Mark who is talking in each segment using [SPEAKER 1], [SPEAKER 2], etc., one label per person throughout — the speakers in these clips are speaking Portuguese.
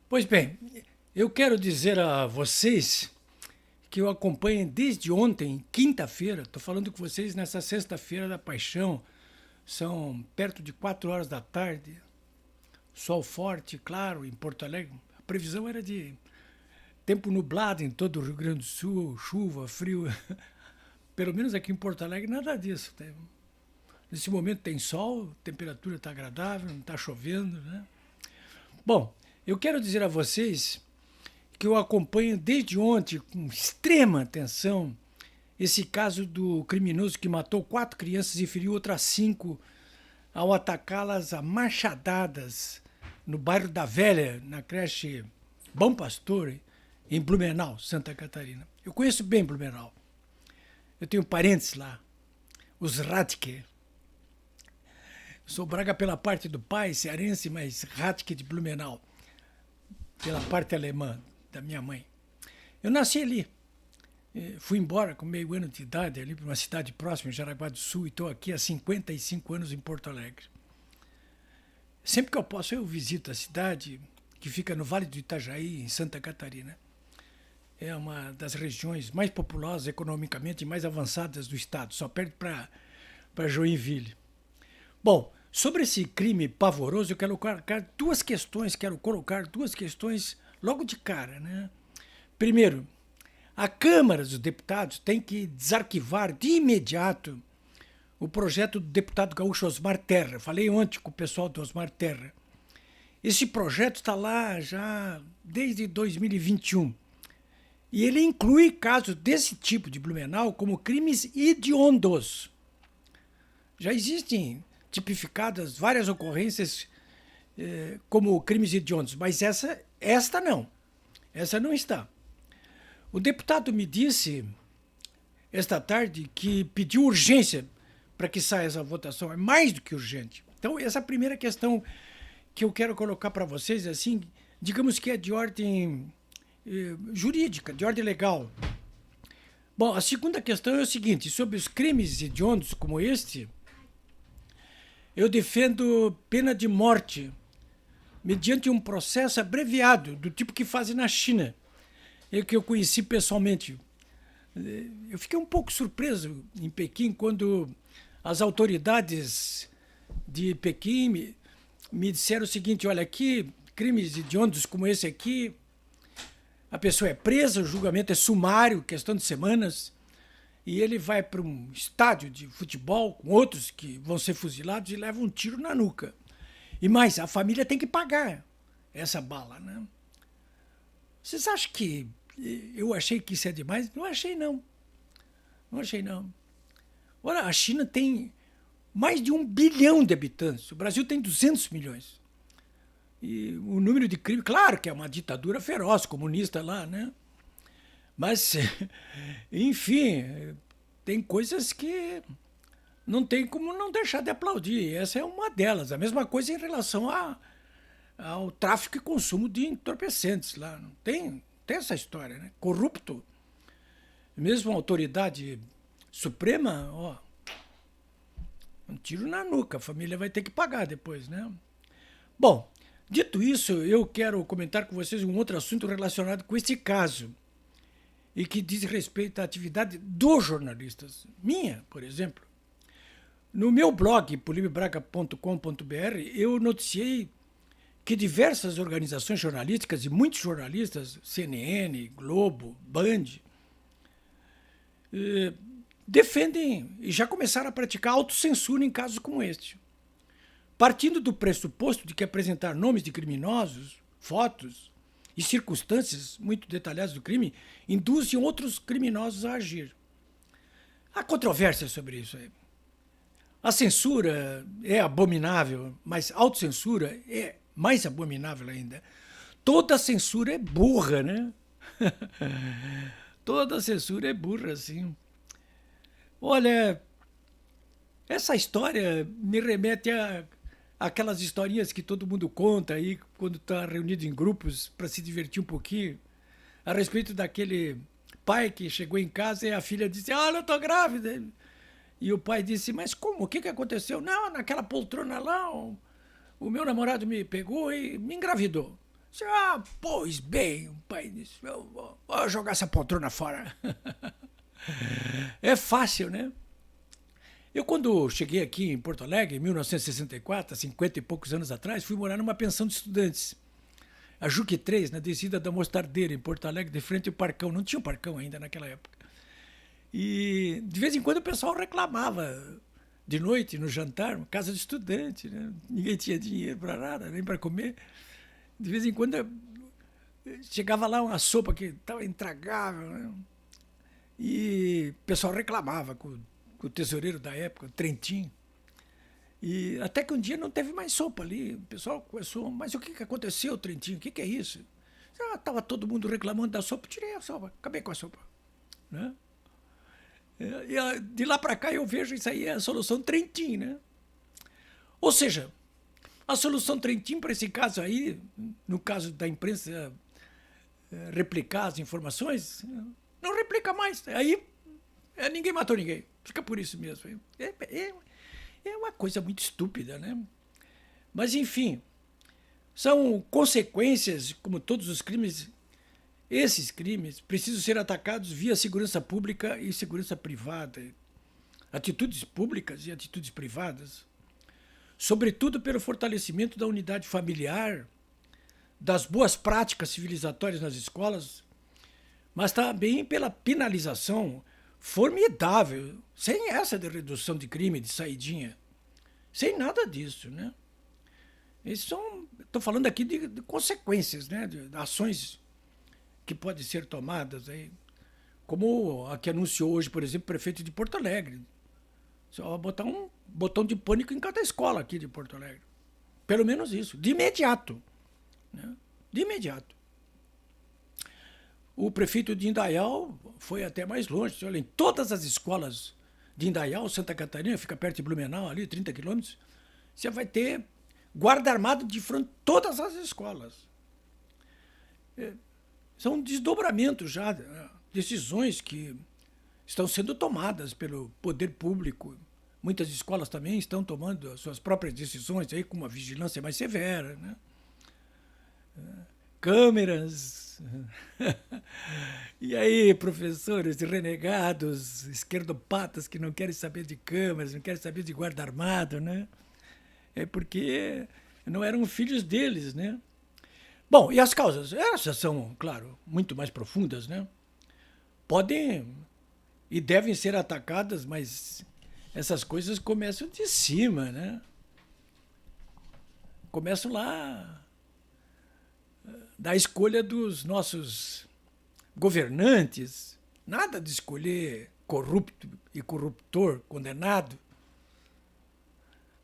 [SPEAKER 1] Pois bem, eu quero dizer a vocês que eu acompanho desde ontem, quinta-feira, estou falando com vocês nessa sexta-feira da paixão, são perto de 4 horas da tarde, sol forte, claro, em Porto Alegre. A previsão era de tempo nublado em todo o Rio Grande do Sul, chuva, frio. Pelo menos aqui em Porto Alegre, nada disso. Nesse momento tem sol, a temperatura está agradável, não está chovendo, né? Bom, eu quero dizer a vocês que eu acompanho desde ontem com extrema atenção esse caso do criminoso que matou 4 crianças e feriu outras 5 ao atacá-las a machadadas no bairro da Velha, na creche Bom Pastor, em Blumenau, Santa Catarina. Eu conheço bem Blumenau. Eu tenho parentes lá, os Radke. Sou Braga pela parte do pai, cearense, mas Radke de Blumenau, pela parte alemã da minha mãe. Eu nasci ali. Fui embora com meio ano de idade ali para uma cidade próxima, em Jaraguá do Sul, e estou aqui há 55 anos em Porto Alegre. Sempre que eu posso, eu visito a cidade, que fica no Vale do Itajaí, em Santa Catarina. É uma das regiões mais populosas economicamente e mais avançadas do estado, só perde para Joinville. Bom, sobre esse crime pavoroso, eu quero colocar duas questões logo de cara, né? Primeiro, a Câmara dos Deputados tem que desarquivar de imediato o projeto do deputado gaúcho Osmar Terra. Falei ontem com o pessoal do Osmar Terra. Esse projeto está lá já desde 2021. E ele inclui casos desse tipo de Blumenau como crimes hediondos. Já existem tipificadas várias ocorrências como crimes hediondos, mas esta não. Essa não está. O deputado me disse esta tarde que pediu urgência para que saia essa votação. É mais do que urgente. Então, essa primeira questão que eu quero colocar para vocês, assim, digamos que é de ordem jurídica, de ordem legal. Bom, a segunda questão é o seguinte: sobre os crimes hediondos como este, eu defendo pena de morte mediante um processo abreviado, do tipo que fazem na China, que eu conheci pessoalmente. Eu fiquei um pouco surpreso em Pequim quando as autoridades de Pequim me disseram o seguinte: olha, aqui, crimes hediondos como esse aqui, a pessoa é presa, o julgamento é sumário, questão de semanas, e ele vai para um estádio de futebol com outros que vão ser fuzilados e levam um tiro na nuca. E mais, a família tem que pagar essa bala, né? Vocês acham que eu achei que isso é demais? Não achei, não. Não achei, não. Olha, a China tem mais de 1 bilhão de habitantes. O Brasil tem 200 milhões. E o número de crimes, claro que é uma ditadura feroz, comunista lá, né? Mas, enfim, tem coisas que não tem como não deixar de aplaudir. Essa é uma delas. A mesma coisa em relação ao tráfico e consumo de entorpecentes lá. Não tem essa história, né? Corrupto. Mesmo a autoridade suprema, ó, um tiro na nuca. A família vai ter que pagar depois, né? Bom, dito isso, eu quero comentar com vocês um outro assunto relacionado com esse caso e que diz respeito à atividade dos jornalistas. Minha, por exemplo. No meu blog, polimebraga.com.br, eu noticiei que diversas organizações jornalísticas e muitos jornalistas, CNN, Globo, Band, defendem e já começaram a praticar autocensura em casos como este. Partindo do pressuposto de que apresentar nomes de criminosos, fotos e circunstâncias muito detalhadas do crime induzem outros criminosos a agir. Há controvérsia sobre isso aí. A censura é abominável, mas a autocensura é mais abominável ainda. Toda censura é burra, né? Toda censura é burra, sim. Olha, essa história me remete a aquelas historinhas que todo mundo conta aí quando está reunido em grupos para se divertir um pouquinho, a respeito daquele pai que chegou em casa e a filha disse: "Olha, eu estou grávida". E o pai disse: "Mas como? O que aconteceu?" "Não, naquela poltrona lá, o meu namorado me pegou e me engravidou." Pois bem, o pai disse, eu vou jogar essa poltrona fora. É fácil, né? Eu, quando cheguei aqui em Porto Alegre, em 1964, há 50 e poucos anos atrás, fui morar numa pensão de estudantes. A Juque 3, na descida da Mostardeira, em Porto Alegre, de frente ao Parcão. Não tinha um Parcão ainda naquela época. E, de vez em quando, o pessoal reclamava de noite, no jantar, casa de estudante, né? Ninguém tinha dinheiro para nada, nem para comer. De vez em quando, chegava lá uma sopa que estava intragável, né? E o pessoal reclamava com o tesoureiro da época, o Trentin. E até que um dia não teve mais sopa ali. O pessoal começou, mas o que aconteceu, Trentin? O que é isso? Estava todo mundo reclamando da sopa, tirei a sopa, acabei com a sopa. Né? E de lá para cá eu vejo isso aí é a solução Trentin, né? Ou seja, a solução Trentin para esse caso aí, no caso da imprensa replicar as informações, não replica mais. Aí ninguém matou ninguém. Fica por isso mesmo. É uma coisa muito estúpida, né? Mas, enfim, são consequências, como todos os crimes. Esses crimes precisam ser atacados via segurança pública e segurança privada. Atitudes públicas e atitudes privadas. Sobretudo pelo fortalecimento da unidade familiar, das boas práticas civilizatórias nas escolas, mas também pela penalização formidável, sem essa de redução de crime, de saidinha, sem nada disso, né? Estou falando aqui de consequências, né? De ações que podem ser tomadas aí, como a que anunciou hoje, por exemplo, o prefeito de Porto Alegre. Só botar um botão de pânico em cada escola aqui de Porto Alegre. Pelo menos isso, de imediato. Né? De imediato. O prefeito de Indaial foi até mais longe. Olha, em todas as escolas de Indaial, Santa Catarina, fica perto de Blumenau, ali, 30 quilômetros, você vai ter guarda armado de frente a todas as escolas. São desdobramentos já, decisões que estão sendo tomadas pelo poder público. Muitas escolas também estão tomando as suas próprias decisões aí com uma vigilância mais severa, né? Câmeras. E aí, professores renegados, esquerdopatas que não querem saber de câmeras, não querem saber de guarda armado, né? É porque não eram filhos deles, né? Bom, e as causas? Essas são, claro, muito mais profundas, né? Podem e devem ser atacadas, mas essas coisas começam de cima, né? Começam lá da escolha dos nossos governantes. Nada de escolher corrupto e corruptor condenado.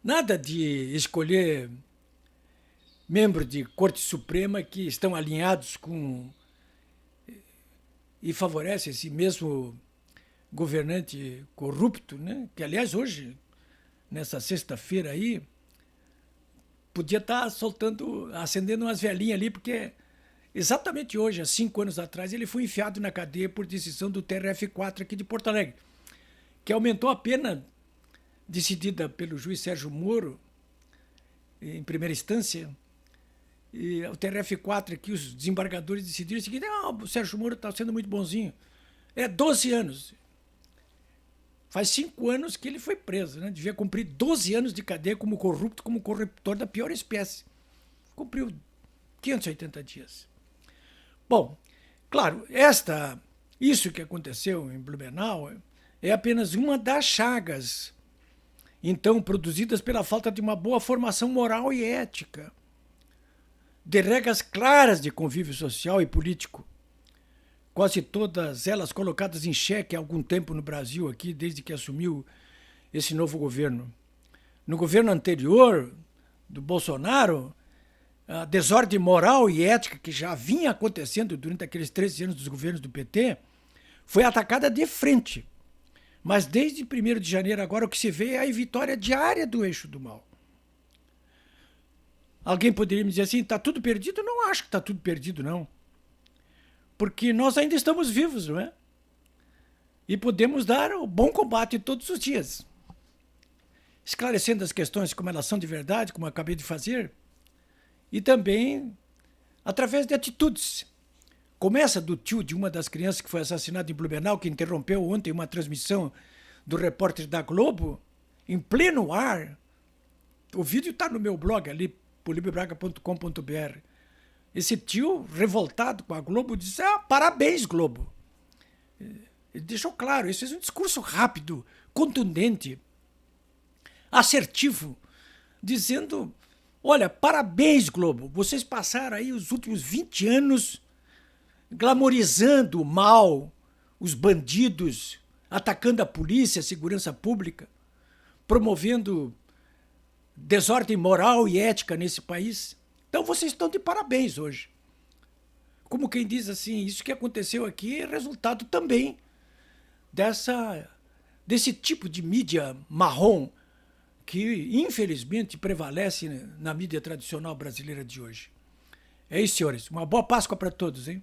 [SPEAKER 1] Nada de escolher membros de Corte Suprema que estão alinhados com e favorecem esse mesmo governante corrupto, né? Que, aliás, hoje, nessa sexta-feira aí, podia estar acendendo umas velhinhas ali, porque exatamente hoje, há 5 anos atrás, ele foi enfiado na cadeia por decisão do TRF4 aqui de Porto Alegre, que aumentou a pena decidida pelo juiz Sérgio Moro, em primeira instância. E o TRF4 aqui, os desembargadores decidiram o seguinte: o Sérgio Moro está sendo muito bonzinho. 12 anos. Faz 5 anos que ele foi preso, né? Devia cumprir 12 anos de cadeia como corrupto, como corruptor da pior espécie. Cumpriu 580 dias. Bom, claro, isso que aconteceu em Blumenau é apenas uma das chagas, então, produzidas pela falta de uma boa formação moral e ética, de regras claras de convívio social e político, quase todas elas colocadas em xeque há algum tempo no Brasil, aqui, desde que assumiu esse novo governo. No governo anterior, do Bolsonaro, a desordem moral e ética que já vinha acontecendo durante aqueles 13 anos dos governos do PT foi atacada de frente. Mas desde 1º de janeiro agora o que se vê é a vitória diária do eixo do mal. Alguém poderia me dizer assim, está tudo perdido? Eu não acho que está tudo perdido, não. Porque nós ainda estamos vivos, não é? E podemos dar o bom combate todos os dias. Esclarecendo as questões como elas são de verdade, como eu acabei de fazer, e também através de atitudes. Começa do tio de uma das crianças que foi assassinada em Blumenau, que interrompeu ontem uma transmissão do repórter da Globo, em pleno ar. O vídeo está no meu blog ali, polibebraga.com.br. Esse tio, revoltado com a Globo, disse: parabéns, Globo. Ele deixou claro, isso é um discurso rápido, contundente, assertivo, dizendo: olha, parabéns, Globo, vocês passaram aí os últimos 20 anos glamorizando o mal, os bandidos, atacando a polícia, a segurança pública, promovendo desordem moral e ética nesse país. Então vocês estão de parabéns hoje. Como quem diz assim, isso que aconteceu aqui é resultado também desse tipo de mídia marrom que, infelizmente, prevalece na mídia tradicional brasileira de hoje. É isso, senhores. Uma boa Páscoa para todos, hein?